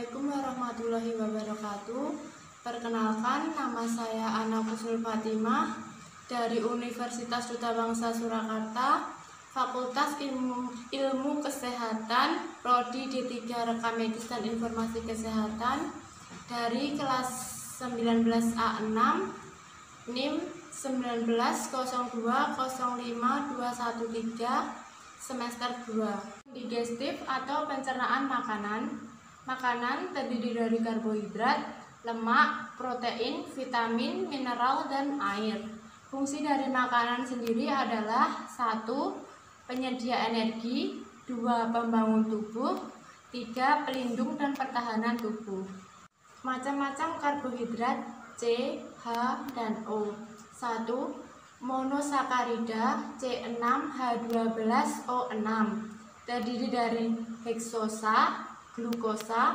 Assalamualaikum warahmatullahi wabarakatuh. Perkenalkan, nama saya Ana Kusnul Fatimah dari Universitas Duta Bangsa Surakarta, Fakultas Ilmu Kesehatan, Prodi D3 Rekam Medis dan Informasi Kesehatan dari kelas 19A6, NIM 1902050213 semester 2. Digestif atau pencernaan makanan. Makanan terdiri dari karbohidrat, lemak, protein, vitamin, mineral, dan air. Fungsi dari makanan sendiri adalah 1. Penyedia energi, 2. Pembangun tubuh, 3. Pelindung dan pertahanan tubuh. Macam-macam karbohidrat C, H, dan O. 1. Monosakarida C6H12O6 terdiri dari heksosa, glukosa,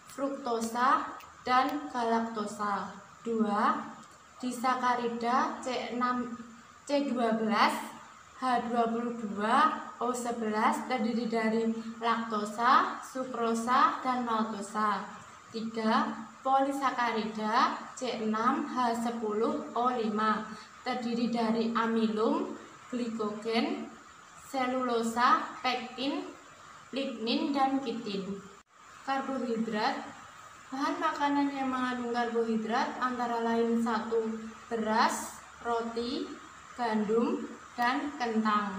fruktosa, dan galaktosa. 2. Disakarida C12H22O11 terdiri dari laktosa, sukrosa, dan maltosa. 3. Polisakarida C6H10O5 terdiri dari amilum, glikogen, selulosa, pektin, lignin, dan kitin. Karbohidrat. Bahan makanan yang mengandung karbohidrat antara lain 1. Beras, roti, gandum, dan kentang.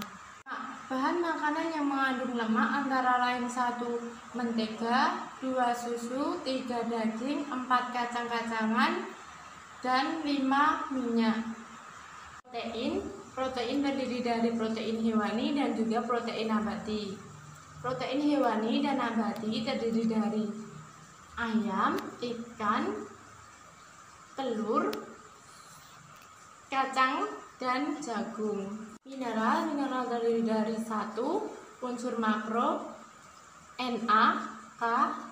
Bahan makanan yang mengandung lemak antara lain 1. Mentega, 2. Susu, 3. Daging, 4. Kacang-kacangan, dan 5. Minyak. Protein terdiri dari protein hewani dan juga protein nabati. Protein hewani dan nabati terdiri dari ayam, ikan, telur, kacang, dan jagung. Mineral terdiri dari 1. Unsur makro Na, K,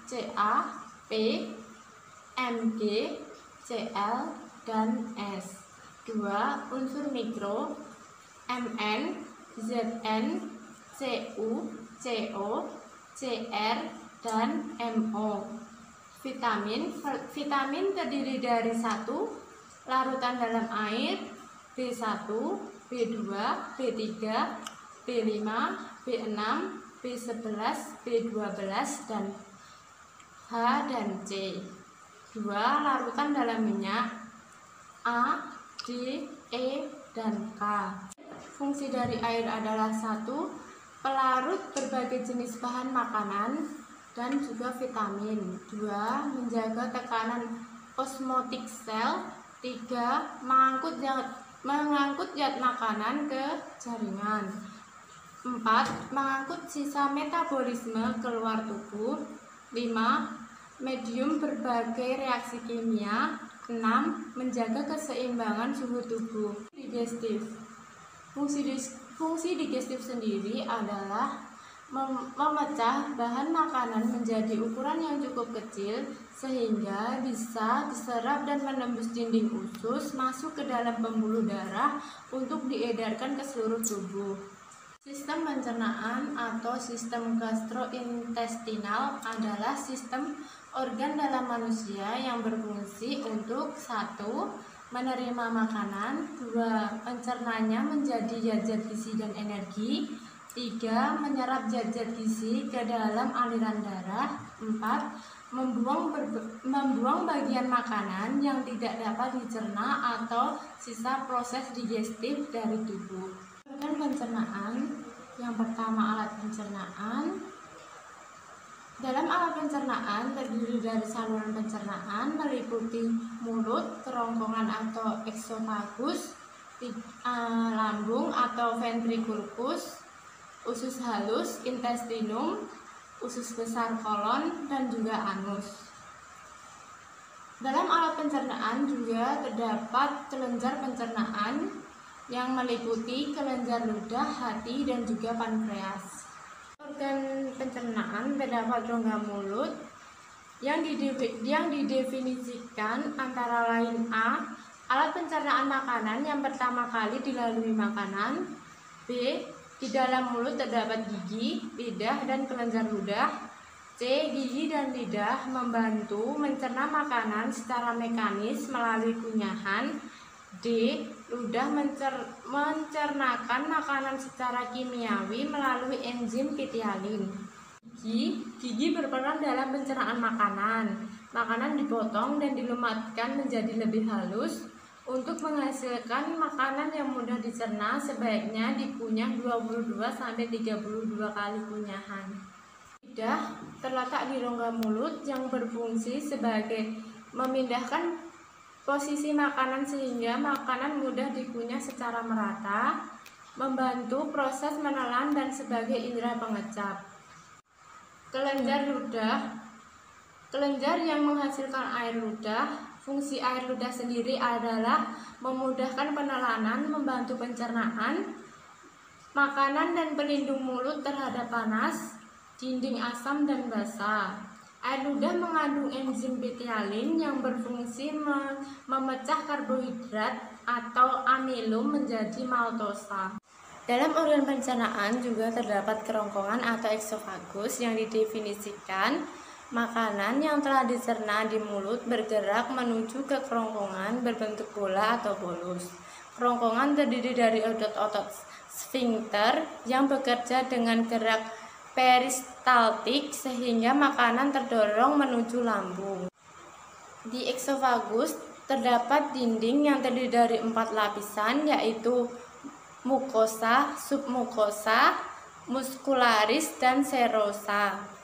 Ca, P, Mg, Cl, dan S. 2. Unsur mikro Mn, Zn, Cu, Co, Cr, dan Mo. Vitamin terdiri dari 1. Larutan dalam air B1, B2, B3, B5, B6, B11, B12, dan H dan C. 2. Larutan dalam minyak A, D, E, dan K. Fungsi dari air adalah 1. Pelarut berbagai jenis bahan makanan dan juga vitamin. 2. Menjaga tekanan osmotik sel. 3. Mengangkut zat makanan ke jaringan. 4. Mengangkut sisa metabolisme keluar tubuh. 5. Medium berbagai reaksi kimia. 6. Menjaga keseimbangan suhu tubuh. Digestif. Fungsi digestif sendiri adalah memecah bahan makanan menjadi ukuran yang cukup kecil sehingga bisa diserap dan menembus dinding usus masuk ke dalam pembuluh darah untuk diedarkan ke seluruh tubuh. Sistem pencernaan atau sistem gastrointestinal adalah sistem organ dalam manusia yang berfungsi untuk 1. Menerima makanan, 2. Mencernanya menjadi zat-zat gizi dan energi, 3. Menyerap zat-zat gizi ke dalam aliran darah, 4. Membuang bagian makanan yang tidak dapat dicerna atau sisa proses digestif dari tubuh. Organ pencernaan. Yang pertama, alat pencernaan. Dalam alat pencernaan terdiri dari saluran pencernaan meliputi mulut, kerongkongan atau eksofagus, lambung atau ventriculus, usus halus, intestinum, usus besar kolon, dan juga anus. Dalam alat pencernaan juga terdapat kelenjar pencernaan yang meliputi kelenjar ludah, hati, dan juga pankreas. Organ pencernaan terdapat rongga mulut yang didefinisikan antara lain A. Alat pencernaan makanan yang pertama kali dilalui makanan. B. Di dalam mulut terdapat gigi, lidah, dan kelenjar ludah. C. Gigi dan lidah membantu mencerna makanan secara mekanis melalui kunyahan. D. Ludah mencernakan makanan secara kimiawi melalui enzim pitialin. Gigi berperan dalam pencernaan makanan. Makanan dipotong dan dilumatkan menjadi lebih halus. Untuk menghasilkan makanan yang mudah dicerna, sebaiknya dikunyah 22-32 kali kunyahan. Lidah terletak di rongga mulut yang berfungsi sebagai memindahkan posisi makanan sehingga makanan mudah dikunyah secara merata, membantu proses menelan dan sebagai indera pengecap. Kelenjar ludah. Kelenjar yang menghasilkan air ludah. Fungsi air ludah sendiri adalah memudahkan penelanan, membantu pencernaan makanan dan pelindung mulut terhadap panas, dinding asam dan basah. Air ludah mengandung enzim pitialin yang berfungsi memecah karbohidrat atau amilum menjadi maltosa. Dalam organ pencernaan juga terdapat kerongkongan atau eksofagus yang didefinisikan. Makanan yang telah dicerna di mulut bergerak menuju ke kerongkongan berbentuk bola atau bolus. Kerongkongan terdiri dari otot-otot sfinkter yang bekerja dengan gerak peristaltik sehingga makanan terdorong menuju lambung. Di eksofagus terdapat dinding yang terdiri dari 4 lapisan, yaitu mukosa, submukosa, muskularis, dan serosa.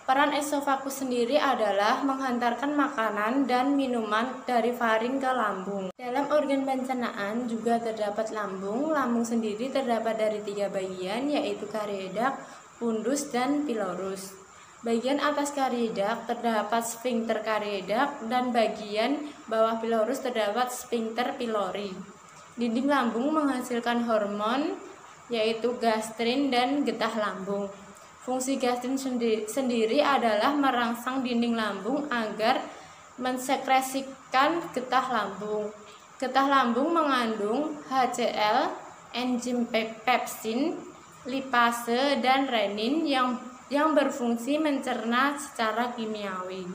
Peran esofagus sendiri adalah menghantarkan makanan dan minuman dari faring ke lambung. Dalam organ pencernaan juga terdapat lambung. Lambung sendiri terdapat dari 3 bagian, yaitu karioidak, fundus, dan pilorus. Bagian atas karioidak terdapat sfinkter karioidak dan bagian bawah pilorus terdapat sfinkter pilori. Dinding lambung menghasilkan hormon, yaitu gastrin dan getah lambung. Fungsi gastrin sendiri adalah merangsang dinding lambung agar mensekresikan getah lambung. Getah lambung mengandung HCl, enzim pepsin, lipase, dan renin yang berfungsi mencerna secara kimiawi.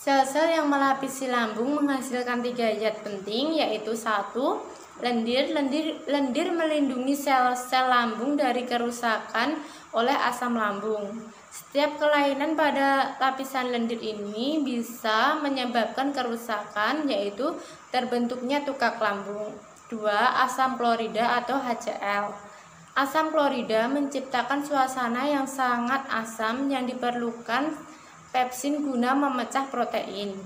Sel-sel yang melapisi lambung menghasilkan 3 zat penting, yaitu 1. Lendir. Lendir melindungi sel-sel lambung dari kerusakan oleh asam lambung. Setiap kelainan pada lapisan lendir ini bisa menyebabkan kerusakan, yaitu terbentuknya tukak lambung. 2. Asam klorida atau HCl. Asam klorida menciptakan suasana yang sangat asam yang diperlukan pepsin guna memecah protein.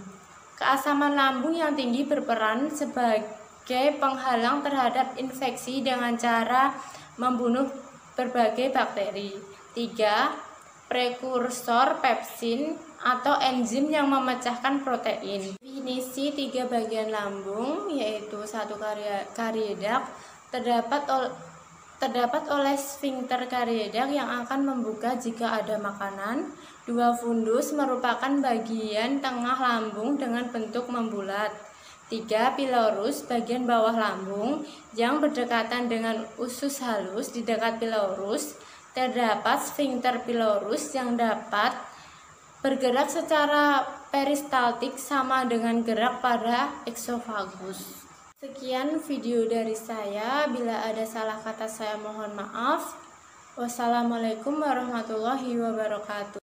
Keasaman lambung yang tinggi berperan sebagai penghalang terhadap infeksi dengan cara membunuh berbagai bakteri. 3. Prekursor pepsin atau enzim yang memecahkan protein. Definisi 3 bagian lambung, yaitu 1. Karioidak terdapat oleh sfinkter karioidak yang akan membuka jika ada makanan. 2. Fundus merupakan bagian tengah lambung dengan bentuk membulat. 3. Pilorus, bagian bawah lambung yang berdekatan dengan usus halus. Di dekat pilorus terdapat sfinkter pilorus yang dapat bergerak secara peristaltik sama dengan gerak pada eksofagus. Sekian video dari saya. Bila ada salah kata saya mohon maaf. Wassalamualaikum warahmatullahi wabarakatuh.